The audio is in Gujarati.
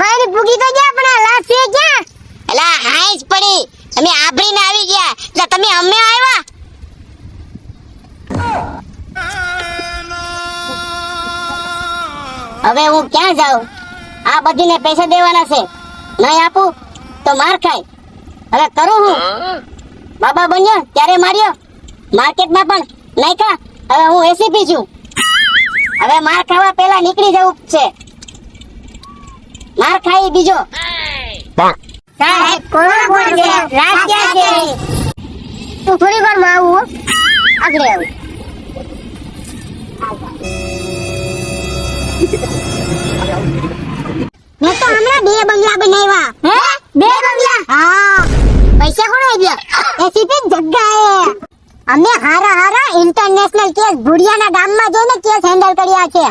ભાઈ ની પૂગી તો ગયા પણ આ લાશ છે ક્યાં? એલા હાઈસ પડી, તમે આભરીને આવી ગયા એટલે તમે અમે આવ્યા. હવે હું ક્યાં જાઉં? આ બધીને પૈસા દેવાના છે, નહીં આપું તો માર ખાય. હવે કરું હું બાબા બન્યો ત્યારે માર્યો, માર્કેટમાં પણ નહીં ખા. હવે હું એસીપી છું, હવે માર ખાવા પહેલા નીકળી જવું છે. માર ખાઈ બીજો. સાહેબ કોણ કોણ છે? લાશ ક્યાં છે? તું થોડી વાર માં આવું હો. આગળ આવું. મેં તો હમણાં 2 બંગલા બનાવ્યા. હે 2 બંગલા? હા. પૈસા કોણ આપ્યા? એસીપી જગ્ગાએ. અમે હારા હારા ઇન્ટરનેશનલ કેસ ભુડિયાના ગામમાં જઈને કેસ હેન્ડલ કર્યા છે.